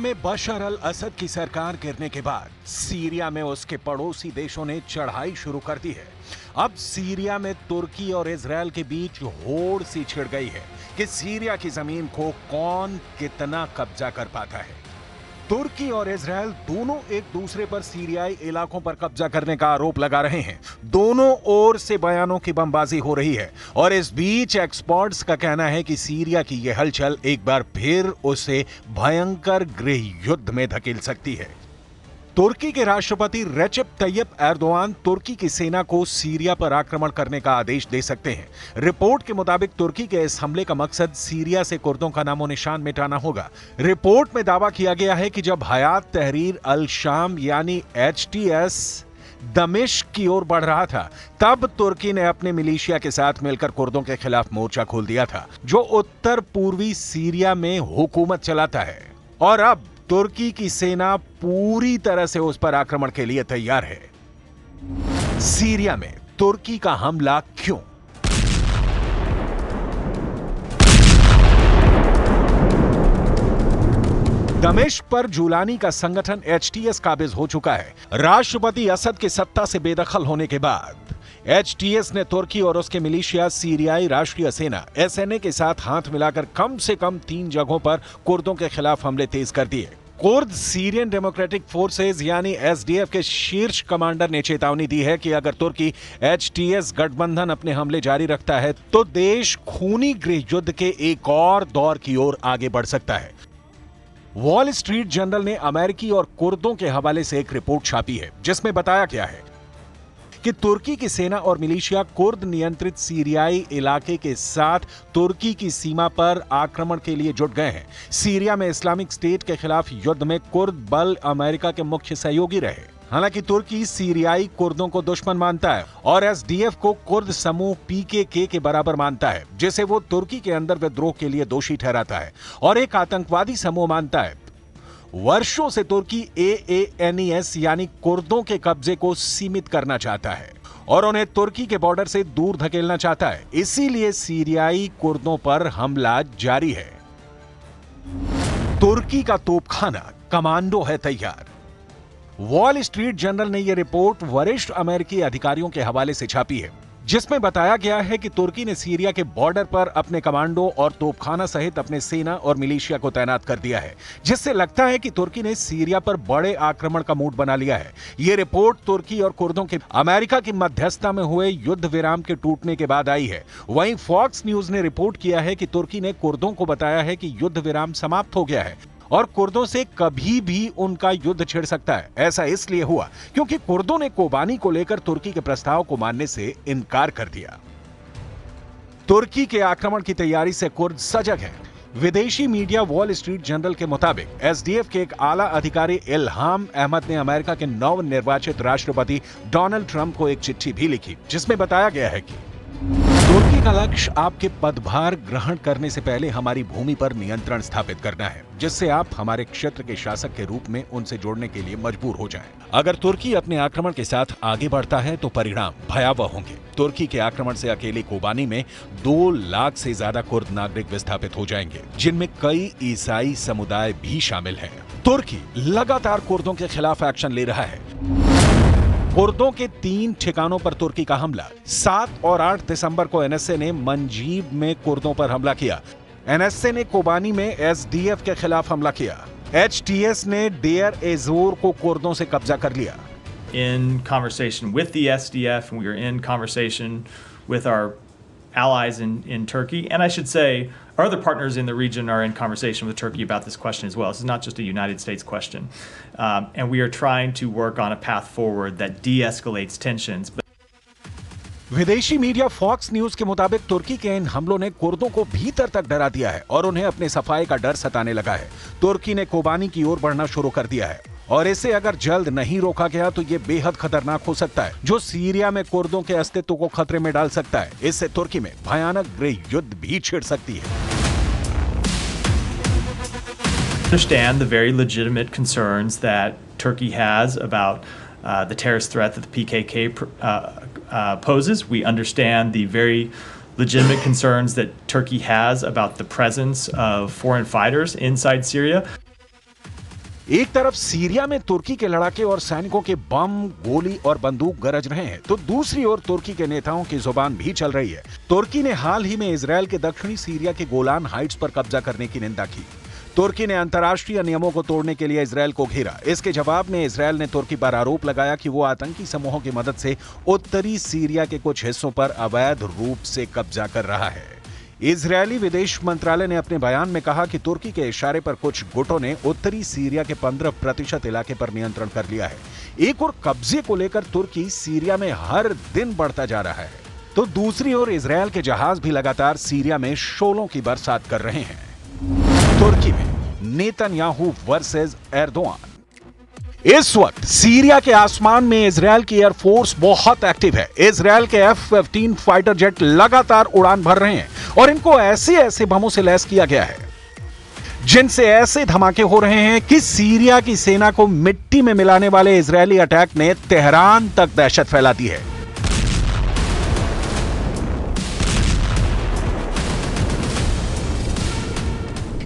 में बशर अल असद की सरकार गिरने के बाद सीरिया में उसके पड़ोसी देशों ने चढ़ाई शुरू कर दी है। अब सीरिया में तुर्की और इजरायल के बीच होड़ सी छिड़ गई है कि सीरिया की जमीन को कौन कितना कब्जा कर पाता है। तुर्की और इजरायल दोनों एक दूसरे पर सीरियाई इलाकों पर कब्जा करने का आरोप लगा रहे हैं। दोनों ओर से बयानों की बमबाजी हो रही है और इस बीच एक्सपर्ट्स का कहना है कि सीरिया की यह हलचल एक बार फिर उसे भयंकर गृह युद्ध में धकेल सकती है। तुर्की के राष्ट्रपति रेसिप तैयब एर्दोआन तुर्की की सेना को सीरिया पर आक्रमण करने का आदेश दे सकते हैं। रिपोर्ट के मुताबिक तुर्की के इस हमले का मकसद सीरिया से कुर्दों का नामो निशान मिटाना होगा। रिपोर्ट में दावा किया गया है कि जब हयात तहरीर अल शाम यानी HTS दमिश्क की ओर बढ़ रहा था, तब तुर्की ने अपने मिलिशिया के साथ मिलकर कुर्दों के खिलाफ मोर्चा खोल दिया था, जो उत्तर पूर्वी सीरिया में हुकूमत चलाता है। और अब तुर्की की सेना पूरी तरह से उस पर आक्रमण के लिए तैयार है। सीरिया में तुर्की का हमला क्यों? दमिश्क पर जुलानी का संगठन HTS काबिज हो चुका है। राष्ट्रपति असद के सत्ता से बेदखल होने के बाद HTS ने तुर्की और उसके मिलिशिया सीरियाई राष्ट्रीय सेना SNA के साथ हाथ मिलाकर कम से कम 3 जगहों पर कुर्दों के खिलाफ हमले तेज कर दिए। कुर्द सीरियन डेमोक्रेटिक फोर्सेज यानी SDF के शीर्ष कमांडर ने चेतावनी दी है कि अगर तुर्की HTS गठबंधन अपने हमले जारी रखता है तो देश खूनी गृह युद्ध के एक और दौर की ओर आगे बढ़ सकता है। वॉल स्ट्रीट जर्नल ने अमेरिकी और कुर्दों के हवाले से एक रिपोर्ट छापी है, जिसमें बताया गया है कि तुर्की की सेना और मिलिशिया कुर्द नियंत्रित सीरियाई इलाके के साथ तुर्की की सीमा पर आक्रमण के लिए जुट गए हैं। सीरिया में इस्लामिक स्टेट के खिलाफ युद्ध में कुर्द बल अमेरिका के मुख्य सहयोगी रहे। हालांकि तुर्की सीरियाई कुर्दों को दुश्मन मानता है और SDF को कुर्द समूह PKK के बराबर मानता है, जिसे वो तुर्की के अंदर विद्रोह के लिए दोषी ठहराता है और एक आतंकवादी समूह मानता है। वर्षों से तुर्की AANES यानी कुर्दों के कब्जे को सीमित करना चाहता है और उन्हें तुर्की के बॉर्डर से दूर धकेलना चाहता है। इसीलिए सीरियाई कुर्दों पर हमला जारी है। तुर्की का तोपखाना कमांडो है तैयार। वॉल स्ट्रीट जर्नल ने यह रिपोर्ट वरिष्ठ अमेरिकी अधिकारियों के हवाले से छापी है, जिसमें बताया गया है कि तुर्की ने सीरिया के बॉर्डर पर अपने कमांडो और तोपखाना सहित अपने सेना और मिलिशिया को तैनात कर दिया है, जिससे लगता है कि तुर्की ने सीरिया पर बड़े आक्रमण का मूड बना लिया है। यह रिपोर्ट तुर्की और कुर्दों के अमेरिका की मध्यस्थता में हुए युद्ध विराम के टूटने के बाद आई है। वहीं फॉक्स न्यूज ने रिपोर्ट किया है कि तुर्की ने कुर्दों को बताया है कि युद्ध विराम समाप्त हो गया है और कुर्दों से कभी भी उनका युद्ध छिड़ सकता है। ऐसा इसलिए हुआ क्योंकि कुर्दों ने कोबानी को लेकर तुर्की के प्रस्ताव को मानने से इनकार कर दिया। तुर्की के आक्रमण की तैयारी से कुर्द सजग हैं। विदेशी मीडिया वॉल स्ट्रीट जर्नल के मुताबिक SDF के एक आला अधिकारी इल्हाम अहमद ने अमेरिका के नवनिर्वाचित राष्ट्रपति डोनाल्ड ट्रंप को एक चिट्ठी भी लिखी, जिसमें बताया गया है कि तुर्की का लक्ष्य आपके पदभार ग्रहण करने से पहले हमारी भूमि पर नियंत्रण स्थापित करना है, जिससे आप हमारे क्षेत्र के शासक के रूप में उनसे जोड़ने के लिए मजबूर हो जाएं। अगर तुर्की अपने आक्रमण के साथ आगे बढ़ता है तो परिणाम भयावह होंगे। तुर्की के आक्रमण से अकेले कोबानी में 2 लाख से ज्यादा कुर्द नागरिक विस्थापित हो जाएंगे, जिनमें कई ईसाई समुदाय भी शामिल हैं। तुर्की लगातार कुर्दों के खिलाफ एक्शन ले रहा है। कुर्दों के 3 ठिकानों पर तुर्की का हमला। 7 और 8 दिसंबर को NSA ने मंजीब में कुर्दों पर हमला किया। NSA ने कोबानी में SDF के खिलाफ हमला किया। HTS ने डेयर एजोर को कुर्दों से कब्जा कर लिया। In conversation with the SDF, and we are in conversation with our allies in Turkey, and I should say our other partners in the region are in conversation with Turkey about this question as well. This is not just a United States question. And we are trying to work on a path forward that de-escalates tensions. विदेशी media fox news के मुताबिक तुर्की के इन हमलों ने कुर्दों को भीतर तक डरा दिया है और उन्हें अपने सफाई का डर सताने लगा है। तुर्की ने कोबानी की ओर बढ़ना शुरू कर दिया है और इसे अगर जल्द नहीं रोका गया तो ये बेहद खतरनाक हो सकता है, जो सीरिया में कुर्दों के अस्तित्व को खतरे में डाल सकता है। इससे तुर्की में भयानक गृह युद्ध भी छिड़ सकती है। Understand the very legitimate concerns that Turkey has about the terrorist threat that the PKK poses. We understand the very legitimate concerns that Turkey has about the presence of foreign fighters inside Syria. एक तरफ Syria में तुर्की के लड़ाके और सैनिकों के बम, गोली और बंदूक गरज रहे हैं, तो दूसरी ओर तुर्की के नेताओं की जुबान भी चल रही है। तुर्की ने हाल ही में इजरायल के दक्षिणी सीरिया के गोलान हाइट्स पर कब्जा करने की निंदा की। तुर्की ने अंतर्राष्ट्रीय नियमों को तोड़ने के लिए इजरायल को घेरा। इसके जवाब में इजरायल ने तुर्की पर आरोप लगाया कि वो आतंकी समूहों की मदद से उत्तरी सीरिया के कुछ हिस्सों पर अवैध रूप से कब्जा कर रहा है। इजरायली विदेश मंत्रालय ने अपने बयान में कहा कि तुर्की के इशारे पर कुछ गुटों ने उत्तरी सीरिया के 15% इलाके पर नियंत्रण कर लिया है। एक और कब्जे को लेकर तुर्की सीरिया में हर दिन बढ़ता जा रहा है, तो दूसरी ओर इजरायल के जहाज भी लगातार सीरिया में शोलों की बरसात कर रहे हैं। तुर्की में नेतन्याहू वर्सेस एर्दोआन। इस वक्त सीरिया के आसमान में इजरायल की एयरफोर्स बहुत एक्टिव है। इजरायल के F-15 फाइटर जेट लगातार उड़ान भर रहे हैं और इनको ऐसे ऐसे बमों से लैस किया गया है जिनसे ऐसे धमाके हो रहे हैं कि सीरिया की सेना को मिट्टी में मिलाने वाले इजरायली अटैक ने तेहरान तक दहशत फैला दी है।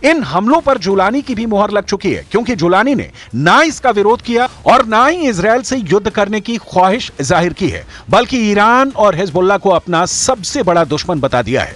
इन हमलों पर जुलानी की भी मुहर लग चुकी है, क्योंकि जुलानी ने ना इसका विरोध किया और ना ही इजरायल से युद्ध करने की ख्वाहिश जाहिर की है, बल्कि ईरान और हिजबुल्लाह को अपना सबसे बड़ा दुश्मन बता दिया है।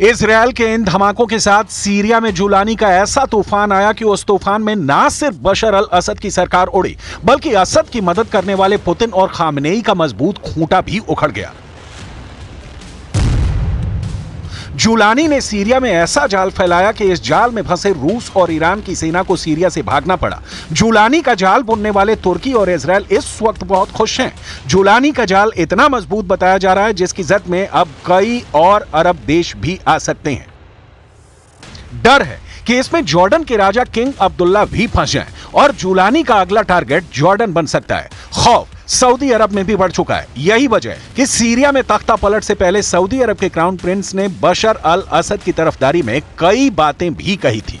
इजरायल के इन धमाकों के साथ सीरिया में जुलानी का ऐसा तूफान आया कि उस तूफान में ना सिर्फ बशर अल असद की सरकार उड़ी, बल्कि असद की मदद करने वाले पुतिन और खामनेई का मजबूत खूंटा भी उखड़ गया। जुलानी ने सीरिया में ऐसा जाल फैलाया कि इस जाल में फंसे रूस और ईरान की सेना को सीरिया से भागना पड़ा। जुलानी का जाल बुनने वाले तुर्की और इजरायल इस वक्त बहुत खुश हैं। जुलानी का जाल इतना मजबूत बताया जा रहा है जिसकी जद में अब कई और अरब देश भी आ सकते हैं। डर है कि इसमें जॉर्डन के राजा किंग अब्दुल्ला भी फंस जाएं और जुलानी का अगला टारगेट जॉर्डन बन सकता है। खौफ सऊदी अरब में भी बढ़ चुका है। यही वजह है कि सीरिया में तख्ता पलट से पहले सऊदी अरब के क्राउन प्रिंस ने बशर अल असद की तरफदारी में कई बातें भी कही थी।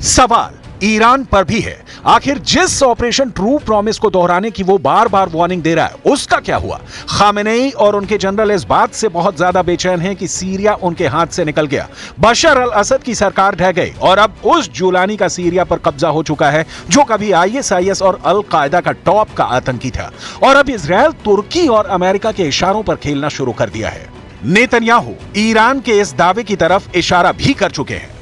सवाल ईरान पर भी है। आखिर जिस ऑपरेशन ट्रू प्रॉमिस को दोहराने की वो बार बार वार्निंग दे रहा है उसका क्या हुआ? खामेनेई और उनके जनरल इस बात से बहुत ज्यादा बेचैन हैं कि सीरिया उनके हाथ से निकल गया। बशर अल असद की सरकार ढह गई और अब उस जुलानी का सीरिया पर कब्जा हो चुका है जो कभी ISIS और अल कायदा का टॉप का आतंकी था। और अब इजरायल तुर्की और अमेरिका के इशारों पर खेलना शुरू कर दिया है। नेतन्याहू ईरान के इस दावे की तरफ इशारा भी कर चुके हैं।